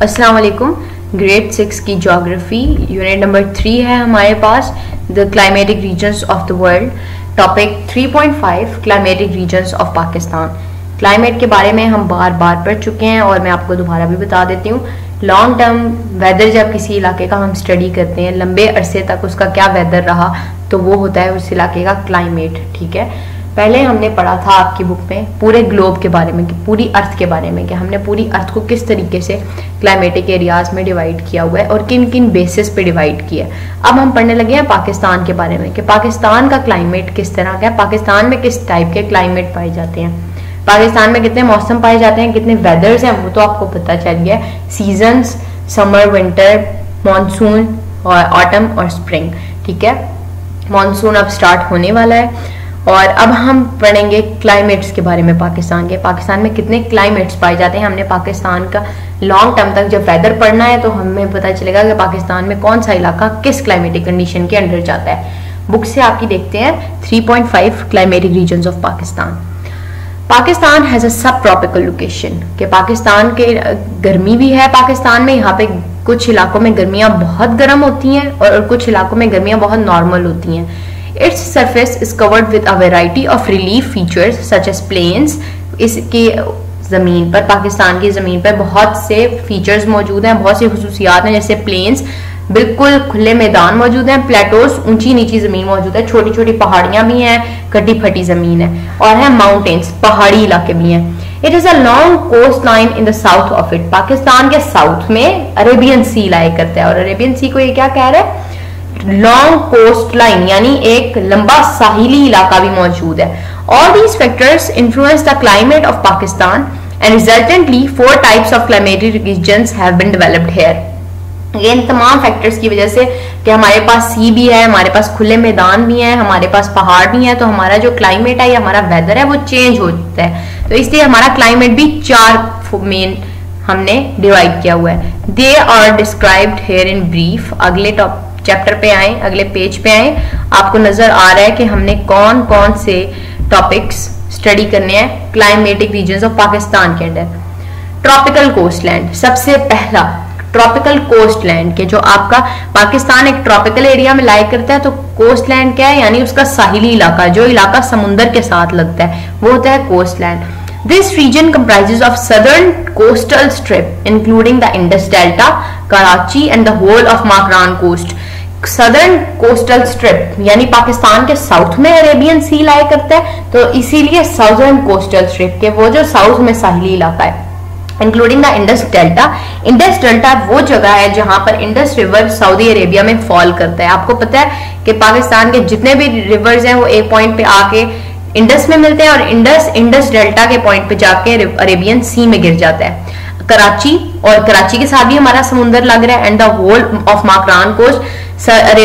अस्सलाम वालेकुम। ग्रेड 6 की ज्योग्राफी यूनिट नंबर 3 है हमारे पास, the climatic regions of the world. Topic 3.5 climatic regions of Pakistan. Climate के बारे में हम बार बार पढ़ चुके हैं और मैं आपको दोबारा भी बता देती हूँ। लॉन्ग टर्म वेदर जब किसी इलाके का हम स्टडी करते हैं, लंबे अरसे तक उसका क्या वेदर रहा, तो वो होता है उस इलाके का क्लाइमेट। ठीक है, पहले हमने पढ़ा था आपकी बुक में पूरे ग्लोब के बारे में, कि पूरी अर्थ के बारे में, कि हमने पूरी अर्थ को किस तरीके से क्लाइमेटिक एरियाज में डिवाइड किया हुआ है और किन किन बेसिस पे डिवाइड किया है। अब हम पढ़ने लगे हैं पाकिस्तान के बारे में, कि पाकिस्तान का क्लाइमेट किस तरह का है, पाकिस्तान में किस टाइप के क्लाइमेट पाए जाते हैं, पाकिस्तान में कितने मौसम पाए जाते हैं, कितने वेदर्स हैं, वो तो आपको पता चल गया। सीजन्स, समर, विंटर, मानसून और ऑटम और स्प्रिंग। ठीक है, मानसून अब स्टार्ट होने वाला है और अब हम पढ़ेंगे क्लाइमेट्स के बारे में पाकिस्तान के। पाकिस्तान में कितने क्लाइमेट्स पाए जाते हैं। हमने पाकिस्तान का लॉन्ग टर्म तक जब वेदर पढ़ना है तो हमें पता चलेगा कि पाकिस्तान में कौन सा इलाका किस क्लाइमेटिक कंडीशन के अंडर जाता है। बुक से आपकी देखते हैं 3.5 climatic regions of Pakistan. Pakistan has a sub tropical location, कि पाकिस्तान के गर्मी भी है पाकिस्तान में। यहाँ पे कुछ इलाकों में गर्मियाँ बहुत गर्म होती हैं और कुछ इलाकों में गर्मियाँ बहुत नॉर्मल होती हैं। Its surface is covered with a variety of relief features such as plains। इसकी ज़मीन पर, पाकिस्तान की ज़मीन पर बहुत से फीचर्स मौजूद हैं, बहुत सी खसूसियात हैं, जैसे प्लेन्स, बिल्कुल खुले मैदान मौजूद हैं, प्लेटोस, ऊंची नीची ज़मीन मौजूद है, छोटी छोटी पहाड़ियाँ भी हैं, कटी फटी ज़मीन है, और है माउंटेन्स, पहाड़ी इलाके भी हैं। It is a long coast line in the south of it. Pakistan के साउथ में अरेबियन सी लाया करता है, और अरेबियन सी को ये क्या कह रहा है, लॉन्ग कोस्ट लाइन, यानी एक लंबा साहिली इलाका भी मौजूद है। All these factors influence the climate of Pakistan and resultantly 4 types of climatic regions have been developed here. ये इन तमाम फैक्टर्स की वजह से कि हमारे पास सी भी है, हमारे पास खुले मैदान भी हैं, हमारे पास पहाड़ भी हैं, तो हमारा जो क्लाइमेट है या हमारा वेदर है वो चेंज होता है। तो इसलिए हमारा क्लाइमेट भी 4 मेन हमने डिवाइड किया हुआ है। They are described here in brief. अगले चैप्टर पे आए, अगले पेज पे आए, आपको नजर आ रहा है कि हमने कौन कौन से टॉपिक्स स्टडी करने हैं क्लाइमेटिक रीजन्स ऑफ पाकिस्तान के अंदर। ट्रॉपिकल कोस्टलैंड, सबसे पहला ट्रॉपिकल कोस्टलैंड, के जो आपका पाकिस्तान एक ट्रॉपिकल एरिया में लाया करता है, तो कोस्टलैंड क्या है, यानी उसका साहिली इलाका, जो इलाका समुद्र के साथ लगता है, वो होता है कोस्टलैंड। This region comprises of southern coastal strip including the Indus Delta, Karachi and the whole of Makran coast। Southern coastal strip यानी पाकिस्तान के साउथ में अरेबियन सी लाया करता है, तो इसीलिए साउदर्न कोस्टल स्ट्रिप के वो जो साउथ में साहिली इलाका है, including the Indus delta. Indus delta वो जगह है जहां पर इंडस रिवर सऊदी अरेबिया में फॉल करता है। आपको पता है कि पाकिस्तान के जितने भी रिवर्स हैं वो एक पॉइंट पे आके इंडस में मिलते हैं और इंडस डेल्टा के पॉइंट पे जाके अरेबियन सी में गिर जाता है। कराची, और कराची के साथ भी हमारा समुंदर लग रहा है, and the whole of Makran coast.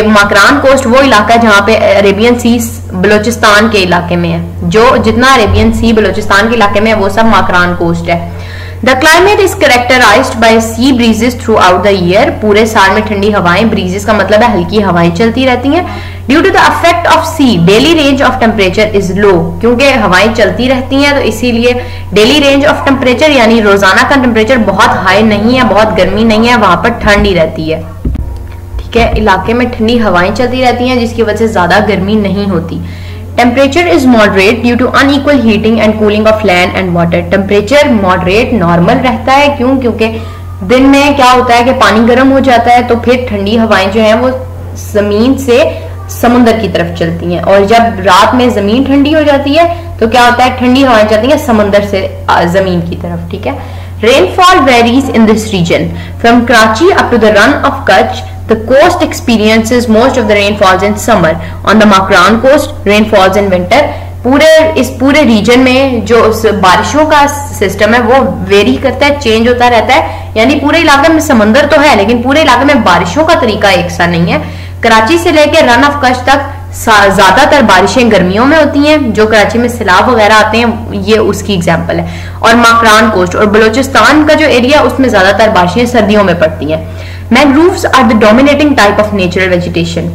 Makran coast वो इलाका है जहां पे अरेबियन सी बलोचिस्तान के इलाके में है, जो जितना अरेबियन सी बलोचिस्तान के इलाके में है वो सब माकरान कोस्ट है। The climate is characterised by sea breezes throughout the year. पूरे साल में ठंडी हवाएं, ब्रीजेस का मतलब है हल्की हवाएं चलती रहती हैं। Due to the affect of sea daily range of temperature is low, क्योंकि हवाएं चलती रहती हैं तो इसीलिए डेली रेंज ऑफ टेम्परेचर यानी रोजाना का टेम्परेचर बहुत हाई नहीं है, बहुत गर्मी नहीं है, वहां पर ठंड ही रहती है। ठीक है, इलाके में ठंडी हवाएं चलती रहती हैं जिसकी वजह से ज्यादा गर्मी नहीं होती। Temperature is moderate due to unequal heating and cooling of land and water. Temperature moderate normal रहता है, क्यों, क्योंकि दिन में क्या होता है कि पानी गर्म हो जाता है, तो फिर ठंडी हवाएं जो हैं वो जमीन से समुद्र की तरफ चलती हैं, और जब रात में जमीन ठंडी हो जाती है तो क्या होता है, ठंडी हवाएं चलती हैं समुद्र से जमीन की तरफ। ठीक है, rainfall varies in this region from Karachi up to the Rann of Kutch. The coast experiences most of the rainfalls in summer. On the Makran coast, rainfalls in winter. इस पूरे रीजन में जो बारिशों का सिस्टम है वो वेरी करता है, चेंज होता रहता है, यानी पूरे इलाके में समंदर तो है लेकिन पूरे इलाके में बारिशों का तरीका एक सा नहीं है। कराची से लेकर रन ऑफ कच्छ तक ज्यादातर बारिशें गर्मियों में होती हैं, जो कराची में सैलाब वगैरह आते हैं, ये उसकी एग्जांपल है। और माकरान कोस्ट और बलोचिस्तान का जो एरिया उसमें ज्यादातर बारिशें सर्दियों में पड़ती हैं। Mangroves are the dominating type of natural vegetation.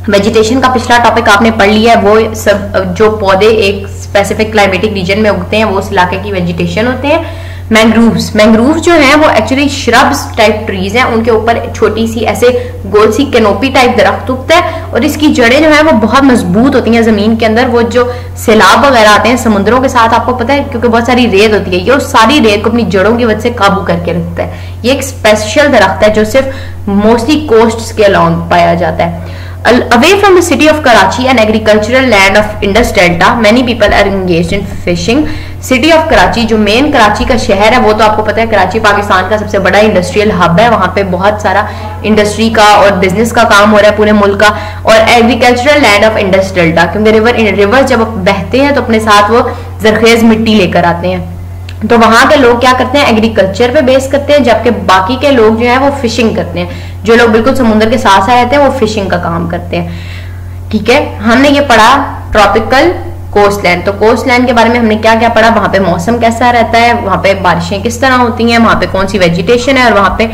Vegetation का पिछला टॉपिक आपने पढ़ लिया है, वो सब जो पौधे एक स्पेसिफिक क्लाइमेटिक रीजन में उगते हैं वो उस इलाके की वेजिटेशन होते हैं। मैंग्रोव्स जो हैं वो एक्चुअली श्रब्स टाइप ट्रीज हैं, उनके ऊपर छोटी सी ऐसे गोल सी कैनोपी टाइप दरख्त उगता है और इसकी जड़ें जो है वो बहुत मजबूत होती हैं जमीन के अंदर। वो जो सैलाब वगैरह आते हैं समुद्रों के साथ, आपको पता है क्योंकि बहुत सारी रेत होती है, ये उस सारी रेत को अपनी जड़ों की वजह से काबू करके रखता है। ये एक स्पेशल दरख्त है जो सिर्फ मोस्टली कोस्ट के अलॉन्ग पाया जाता है। Away from the city of Karachi and agricultural land of Indus Delta, many people are engaged in fishing. City of Karachi जो मेन कराची का शहर है, वो तो आपको पता है कराची पाकिस्तान का सबसे बड़ा इंडस्ट्रियल हब है। वहां पे बहुत सारा इंडस्ट्री का और बिजनेस का काम हो रहा है पूरे मुल्क का। और agricultural land of Indus delta, क्योंकि रिवर जब बहते हैं तो अपने साथ वो जरखेज मिट्टी लेकर आते हैं, तो वहां के लोग क्या करते हैं, एग्रीकल्चर पे बेस करते हैं, जबकि बाकी के लोग जो है वो फिशिंग करते हैं। जो लोग बिल्कुल समुद्र के साथ रहते हैं वो फिशिंग का काम करते हैं। ठीक है, हमने ये पढ़ा ट्रॉपिकल कोस्टलैंड। तो कोस्टलैंड के बारे में हमने क्या क्या पढ़ा, वहां पे मौसम कैसा रहता है, वहां पे बारिशें किस तरह होती हैं, वहां पे कौन सी वेजिटेशन है, और वहां पे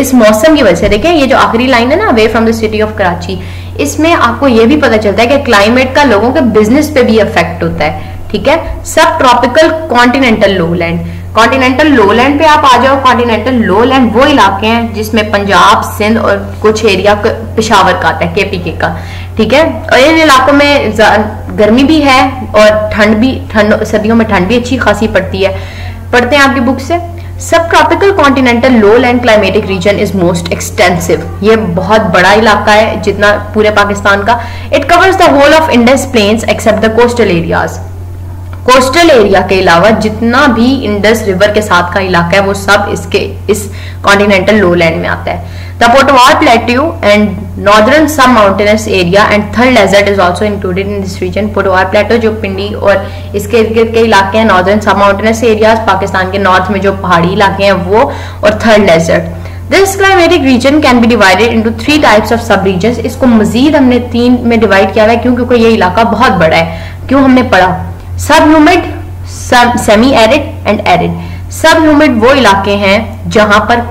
इस मौसम की वजह से देखें ये जो आखिरी लाइन है ना, away from the city of Karachi, इसमें आपको ये भी पता चलता है कि क्लाइमेट का लोगों के बिजनेस पे भी इफेक्ट होता है। ठीक है, सब tropical continental lowland, continental lowland पे आप आ जाओ। कॉन्टिनेंटल लोलैंड वो इलाके हैं जिसमें पंजाब, सिंध और कुछ एरिया पेशावर का आता है, केपीके का। ठीक है, और इन इलाकों में गर्मी भी है और ठंड सर्दियों में ठंड भी अच्छी खासी पड़ती है। पढ़ते हैं आपकी बुक से। सब tropical continental lowland climatic region is most extensive. ये बहुत बड़ा इलाका है जितना पूरे पाकिस्तान का। It covers the whole of Indus plains except the coastal areas. Coastal area के अलावा जितना भी इंडस रिवर के साथ का इलाका है वो सब इस कॉन्टिनेंटल लोलैंड में आता है। The Potwar plateau and northern sub mountainous area and third desert is also included in this region. Potwar plateau जो पिंडी और इसके इर्द गिर्द के इलाके हैं, northern sub mountainous areas Pakistan के नॉर्थ में जो पहाड़ी इलाके हैं वो, और third desert. This climatic region can be divided into 3 types of sub region. इसको मजीद हमने 3 में डिवाइड किया है क्योंकि ये इलाका बहुत बड़ा है। क्यों हमने पढ़ा, सब humid, semi arid and arid. सब ह्यूमिड वो इलाके हैं जहां पर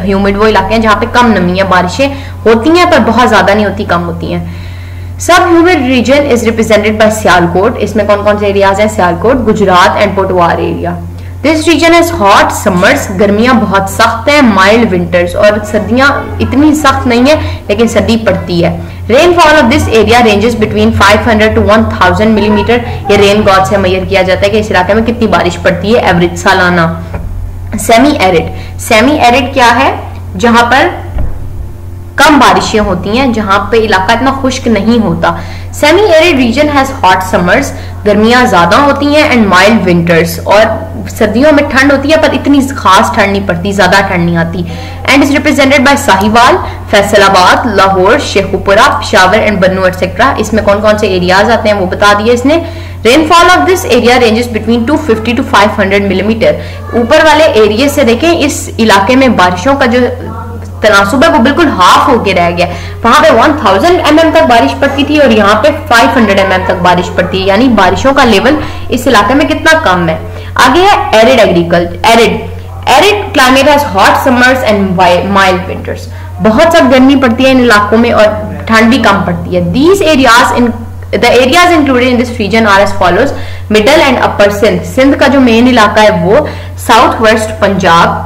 ह्यूमिड वो इलाके हैं जहां पे कम नमी है, बारिशें होती हैं पर बहुत ज्यादा नहीं होती, कम होती हैं। Sub humid region is represented by Sialkot. इसमें कौन कौन से एरियाज हैं, Sialkot, Gujrat and Potwar area. This region is hot summers, गर्मियां बहुत सख्त हैं, माइल्ड विंटर्स, और सर्दियां इतनी सख्त नहीं है लेकिन सर्दी पड़ती है। Rainfall of this area ranges between 500 to 1000 millimetre. ये रेन गॉड से मेजर किया जाता है कि इस इलाके में कितनी बारिश पड़ती है एवरेज सालाना। सेमी एरिड, सेमी एरिड क्या है, जहां पर कम बारिशें होती हैं, जहां पे इलाका इतना खुश्क नहीं होता। Semi arid region has hot summers, गर्मियां ज्यादा होती हैं, एंड माइल्ड विंटर्स, और सर्दियों में ठंड होती है पर इतनी खास ठंड नहीं पड़ती, ज्यादा ठंड नहीं आती। And is represented bye Sahiwal, Faisalabad, Lahore, Sheikhupura, Peshawar and Bannu etcetera. इसमें कौन कौन से एरियाज आते हैं वो बता दिए इसने। Rainfall of this area ranges between 250 to 500 millimetre. ऊपर वाले एरिया से देखें इस इलाके में बारिशों का जो तनासुब है वो बिल्कुल हाफ होके रह गया। वहां पे 1000 mm तक बारिश पड़ती थी और यहाँ पे 500 mm तक बारिश पड़ती है, यानी बारिशों का लेवल इस इलाके में कितना कम है। आगे है arid agriculture. Arid climate has hot summers and mild winters. बहुत सब गर्मी पड़ती है इन इलाकों में और ठंड भी कम पड़ती है। These areas The areas included in this region are as follows: middle and upper Sindh. Sindh का जो मेन इलाका है वो साउथ वेस्ट पंजाब,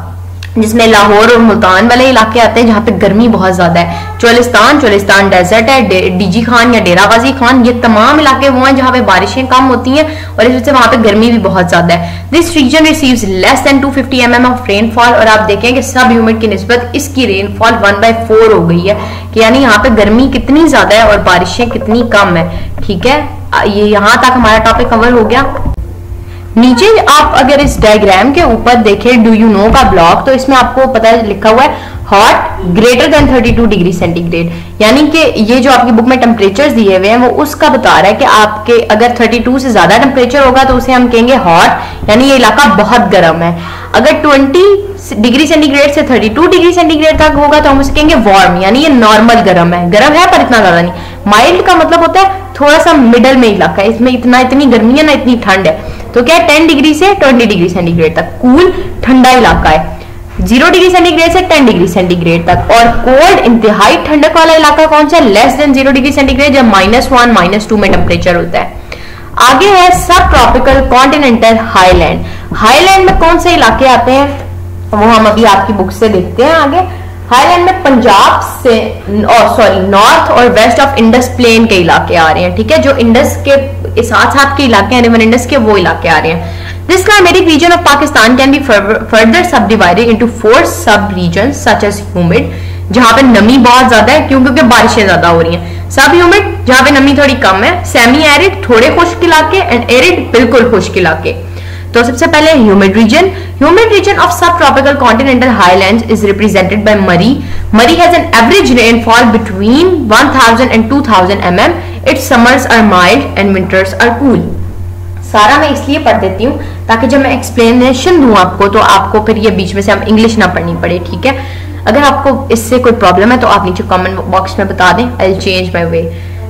जिसमें लाहौर और मुल्तान वाले इलाके आते हैं जहां पे गर्मी बहुत ज्यादा है। चोलिस्तान डेजर्ट है, डीजी खान या डेरा गाजी खान, ये तमाम इलाके वो हैं जहां पे बारिशें कम होती हैं और इस वजह से वहां पे गर्मी भी बहुत ज्यादा है। This region receives less than 250 mm of rainfall, और आप देखें कि सब ह्यूमिड की निस्बत इसकी रेनफॉल 1/4 हो गई है, कि यानी यहाँ पे गर्मी कितनी ज्यादा है और बारिशें कितनी कम है। ठीक है, ये यहाँ तक हमारा टॉपिक कवर हो गया। नीचे आप अगर इस डायग्राम के ऊपर देखें डू यू नो का ब्लॉक, तो इसमें आपको पता लिखा हुआ है hot greater than 32 degree centigrade, यानी कि ये जो आपकी बुक में टेम्परेचर दिए हुए हैं वो उसका बता रहा है कि आपके अगर 32 से ज्यादा टेम्परेचर होगा तो उसे हम कहेंगे हॉट, यानी ये इलाका बहुत गर्म है। अगर 20 डिग्री सेंटीग्रेड से 32 डिग्री सेंटीग्रेड तक होगा तो हम उसे कहेंगे वार्म, यानी ये नॉर्मल गर्म है पर इतना ज्यादा नहीं। माइल्ड का मतलब होता है थोड़ा सा मिडल में इलाका है, इसमें इतनी गर्मी है ना इतनी ठंड है। तो क्या है 10 डिग्री से 20 डिग्री सेंटीग्रेड तक कूल ठंडा इलाका है, 0 डिग्री सेंटीग्रेड से 10 डिग्री सेंटीग्रेड तक। और कोल्ड इंतहाई ठंडक वाला इलाका कौन सा, लेस देन 0 डिग्री सेंटीग्रेड, जब -1 -2 में टेम्परेचर होता है। आगे है सब ट्रॉपिकल कॉन्टिनेंटल हाईलैंड। हाईलैंड में कौन से इलाके आते हैं वो हम अभी आपकी बुक से देखते हैं आगे। हाईलैंड में पंजाब से नॉर्थ और वेस्ट ऑफ इंडस प्लेन के इलाके आ रहे हैं, ठीक है, जो इंडस के साथ साथ के इलाके हैं, रिवर इंडस के, वो इलाके आ रहे हैं। This climatic reason of Pakistan can be further सब डिवाइडेड इनटू 4 सब रीजन्स सच एज ह्यूमिड, जहां पे नमी बहुत ज्यादा है क्योंकि बारिशें ज्यादा हो रही हैं, सब ह्यूमिड जहां पे नमी थोड़ी कम है, सेमी एरिड थोड़े खुश्क इलाके, एंड एरिड बिल्कुल खुश्क इलाके। तो सबसे पहले humid region of sub tropical continental highlands is represented by Murree has an average rainfall between 1000 and 2000 mm. Its summers are mild and winters are cool. सारा मैं इसलिए पढ़ देती हूँ ताकि जब मैं एक्सप्लेनेशन दूं आपको तो आपको फिर ये बीच में से हम इंग्लिश ना पढ़नी पड़े, ठीक है। अगर आपको इससे कोई प्रॉब्लम है तो आप नीचे कमेंट बॉक्स में बता दें, I will change my way.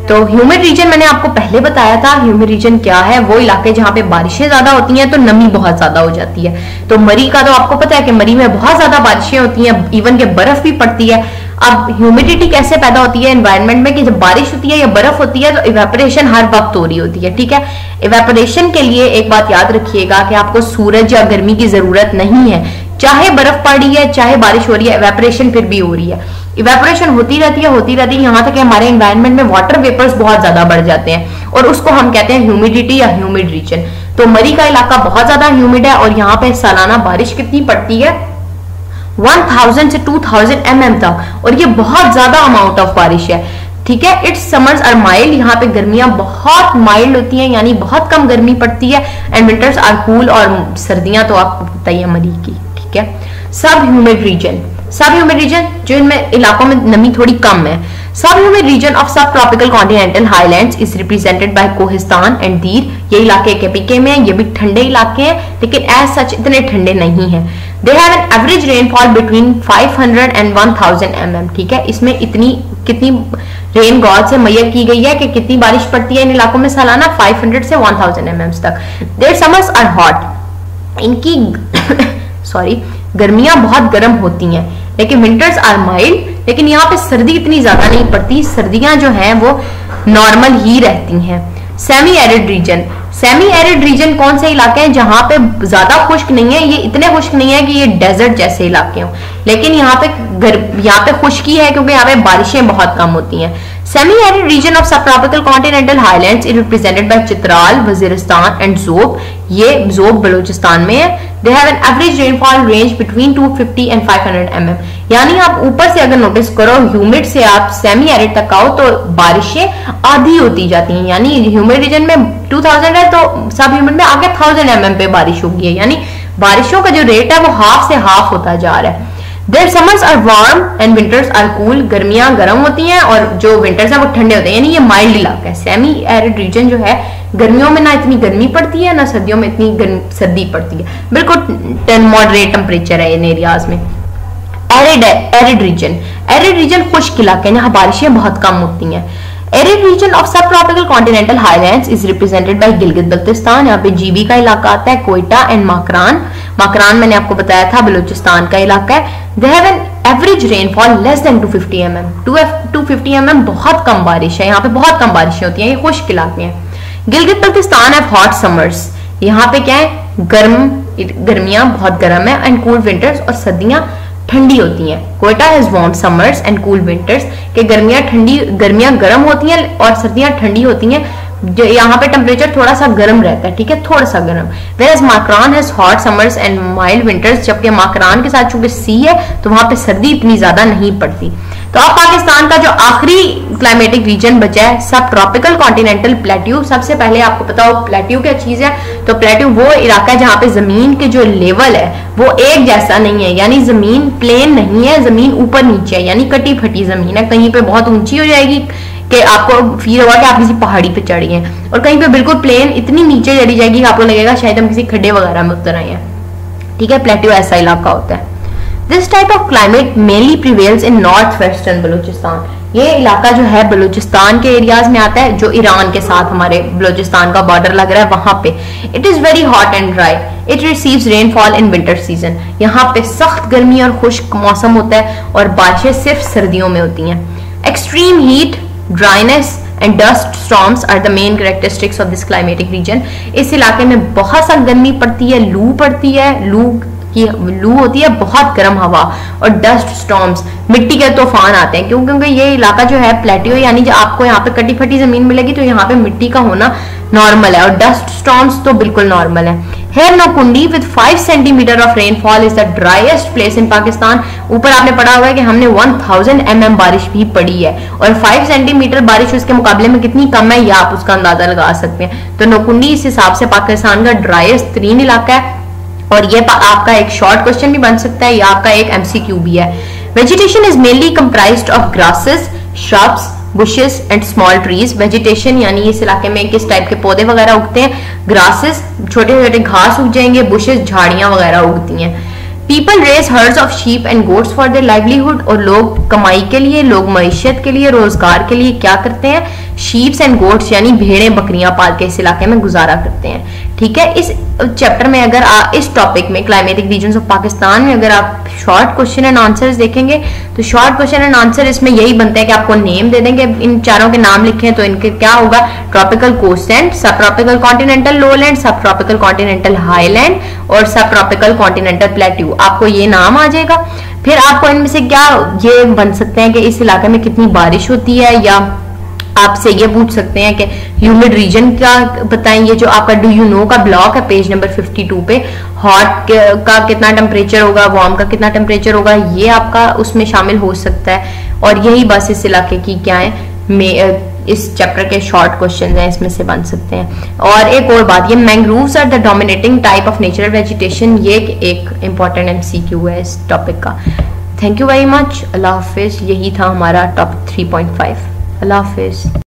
तो ह्यूमिड रीजन मैंने आपको पहले बताया था, ह्यूमिड रीजन क्या है, वो इलाके जहां पे बारिशें ज्यादा होती हैं तो नमी बहुत ज्यादा हो जाती है। तो मरी का तो आपको पता है कि मरी में बहुत ज्यादा बारिशें होती हैं, इवन के बर्फ भी पड़ती है। अब ह्यूमिडिटी कैसे पैदा होती है एनवायरनमेंट में कि जब बारिश होती है या बर्फ होती है तो इवेपोरेशन हर वक्त हो रही होती है, ठीक है। इवेपोरेशन के लिए एक बात याद रखिएगा कि आपको सूरज या गर्मी की जरूरत नहीं है, चाहे बर्फ पड़ रही है चाहे बारिश हो रही है, इवेपोरेशन फिर भी हो रही है। इवेपोरेशन होती रहती है यहाँ तक कि हमारे एनवायरनमेंट में वाटर वेपर्स बहुत ज्यादा बढ़ जाते हैं और उसको हम कहते हैं ह्यूमिडिटी या ह्यूमिड रीजन। तो मरी का इलाका बहुत ज्यादा ह्यूमिड है और यहाँ पे सालाना बारिश कितनी पड़ती है, 1000 से 2000 mm तक, और ये बहुत ज्यादा अमाउंट ऑफ बारिश है, ठीक है। इट्स समर्स आर माइल्ड, यहाँ पे गर्मियां बहुत माइल्ड होती हैं यानी बहुत कम गर्मी पड़ती है, एंड विंटर्स आर कूल, और सर्दियां तो आपको पता ही है मरी की, ठीक है। सब ह्यूमिड रीजन जिनमें इलाकों में नमी थोड़ी कम है। सब humid region of sub tropical continental highlands is represented bye Kohistan and दीर। ये इलाके के पीके में, ये भी ठंडे इलाके हैं लेकिन एज सच इतने ठंडे नहीं हैं। They have an average rainfall between 500 and 1000 mm, ठीक है। इसमें कितनी रेन गॉड से मैयर की गई है कि कितनी बारिश पड़ती है इन इलाकों में सालाना, 500 से 1000 mm तक। देयर समर्स आर हॉट, इनकी गर्मियां बहुत गर्म होती हैं, लेकिन विंटर्स आर माइल्ड, लेकिन यहाँ पे सर्दी इतनी ज्यादा नहीं पड़ती, सर्दियां जो हैं वो नॉर्मल ही रहती हैं। सेमी एरिड रीजन कौन से इलाके हैं जहां पे ज्यादा खुश्क नहीं है, ये इतने खुश्क नहीं है कि ये डेजर्ट जैसे इलाके हों, लेकिन यहाँ पे खुश्की है क्योंकि यहाँ पे बारिशें बहुत कम होती हैं। Semi arid region of sub tropical continental highlands is represented bye Chitral, Waziristan and Zhob. ये ज़ोब बलूचिस्तान में है। They have an average rainfall range between 250 and 500 mm, यानी आप ऊपर से अगर नोटिस करो ह्यूमिड से आप सेमी एरिड तक आओ तो बारिशें आधी होती जाती हैं, यानी ह्यूमिड रीजन में 2000 है तो सब ह्यूमिड में आगे 1000 mm पे बारिश होगी, यानी बारिशों का जो रेट है वो हाफ से हाफ होता जा रहा है। Their summers are warm and winters are cool, गर्मियां गर्म होती हैं और जो विंटर्स हैं वो ठंडे होते हैं, यानी ये माइल्ड इलाका है। सेमी एरिड रीजन जो है गर्मियों में ना इतनी गर्मी पड़ती है ना सर्दियों में इतनी सर्दी पड़ती है, बिल्कुल मॉडरेट टेम्परेचर है इन एरियाज में। एरिड रीजन खुश्क इलाके हैं जहाँ बारिशें बहुत कम होती हैं। Arid region of sub tropical continental highlands is represented bye Gilgit Baltistan, यहाँ पे जीबी का इलाका आता है, कोयटा एंड माकरान मैंने आपको बताया था बलूचिस्तान का इलाका है। They have an average rainfall less than 250 mm, 250 mm बहुत कम बारिश है, यहाँ पे बहुत कम बारिशें होती हैं, ये खुश्क इलाके हैं। Gilgit Baltistan have hot summers, यहाँ पे क्या है गर्मियां बहुत गर्म है, एंड कूल विंटर्स, और सर्दियां ठंडी होती हैं। Quetta has warm summers and cool winters, के गर्मियां गर्म होती हैं और सर्दियां ठंडी होती हैं, यहाँ पे टेम्परेचर थोड़ा सा गर्म रहता है, ठीक है, थोड़ा सा गर्म। Whereas Makran has hot summers and mild winters, जबकि माकरान के साथ चूंकि सी है तो वहां पे सर्दी इतनी ज्यादा नहीं पड़ती। तो अब पाकिस्तान का जो आखिरी क्लाइमेटिक रीजन बचा है सब ट्रॉपिकल कॉन्टिनेंटल प्लेट्यू। सबसे पहले आपको पता हो प्लेट्यू क्या चीज है, तो प्लेट्यू वो इलाका है जहाँ पे जमीन के जो लेवल है वो एक जैसा नहीं है, यानी जमीन प्लेन नहीं है, जमीन ऊपर नीचे है, यानी कटी फटी जमीन है, कहीं पे बहुत ऊंची हो जाएगी कि आपको फील होगा कि आप किसी पहाड़ी पे चढ़े हैं, और कहीं पे बिल्कुल प्लेन इतनी नीचे चली जाएगी कि आपको लगेगा शायद हम किसी खड्डे वगैरह में उतर आए हैं, ठीक है। प्लेट्यू ऐसा इलाका होता है। This type of climate mainly prevails in north western Balochistan, ये इलाका जो है बलूचिस्तान के एरियाज में आता है, जो ईरान के साथ हमारे बलूचिस्तान का बॉर्डर लग रहा है वहां पे। It is very hot and dry, it receives rainfall in winter season, यहाँ पे सख्त गर्मी और खुश्क मौसम होता है और बारिशें सिर्फ सर्दियों में होती हैं। Extreme heat, dryness and dust storms are the main characteristics of this climatic region. इस इलाके में बहुत सा गर्मी पड़ती है, लू पड़ती है, लू होती है, बहुत गर्म हवा, और डस्ट स्टॉर्म्स, मिट्टी के तूफान आते हैं, क्योंकि ये इलाका जो है प्लेटियो, यानी जो आपको यहाँ पे कटी फटी जमीन मिलेगी तो यहाँ पे मिट्टी का होना नॉर्मल है, और डस्ट स्टॉर्म्स तो बिल्कुल नॉर्मल है। Here Nokkundi with 5 centimetre of rainfall is the driest place in Pakistan. ऊपर आपने पढ़ा हुआ है कि हमने 1000 mm बारिश भी पड़ी है, और 5 सेंटीमीटर बारिश उसके मुकाबले में कितनी कम है, या आप उसका अंदाजा लगा सकते हैं। तो नौकुंडी इस हिसाब से पाकिस्तान का ड्राइएस्ट तरीन इलाका है, और ये आपका एक शॉर्ट क्वेश्चन भी बन सकता है, या आपका एक MCQ भी है। Vegetation is mainly comprised of grasses, shrubs, bushes and small trees. Vegetation यानी इस इलाके में किस टाइप के पौधे वगैरह उगते हैं, ग्रासेस, छोटे छोटे घास उग जाएंगे, बुशेस, झाड़ियां वगैरह उगती हैं। People raise herds of sheep and goats for their livelihood, और लोग कमाई के लिए, लोग मईशत के लिए, रोजगार के लिए क्या करते हैं, शीप्स एंड गोट्स यानी भेड़ें बकरियां पाल के इस इलाके में गुजारा करते हैं। ठीक है, इस चैप्टर में अगर आप इस टॉपिक में क्लाइमेटिक रीजन्स ऑफ पाकिस्तान में अगर आप शॉर्ट क्वेश्चन एंड आंसर्स देखेंगे तो शॉर्ट क्वेश्चन एंड आंसर इसमें यही बनते हैं कि आपको नेम दे देंगे, इन चारों के नाम लिखे तो इनके क्या होगा, ट्रॉपिकल कोस्टलैंड, सब ट्रॉपिकल कॉन्टिनेंटल लोलैंड, सब ट्रॉपिकल कॉन्टिनेंटल हाईलैंड और सब ट्रॉपिकल कॉन्टिनेंटल प्लेट्यू, आपको ये नाम आ जाएगा। फिर आपको इनमें से क्या ये बन सकते हैं कि इस इलाके में कितनी बारिश होती है, या आपसे ये पूछ सकते हैं कि ह्यूमिड रीजन क्या बताएं। ये जो आपका डू यू नो का ब्लॉक है पेज नंबर 52 पे, हॉट का कितना टेम्परेचर होगा, वार्म का कितना टेम्परेचर होगा, ये आपका उसमें शामिल हो सकता है। और यही बस इस इलाके की क्या है, इस चैप्टर के शॉर्ट क्वेश्चंस हैं, इसमें से बन सकते हैं। और एक और बात, ये mangroves are the dominating type of natural vegetation, ये एक इंपॉर्टेंट MCQ है इस टॉपिक का। थैंक यू वेरी मच, अल्लाह हाफिज। यही था हमारा टॉपिक 3.5। अल्लाह हाफिज।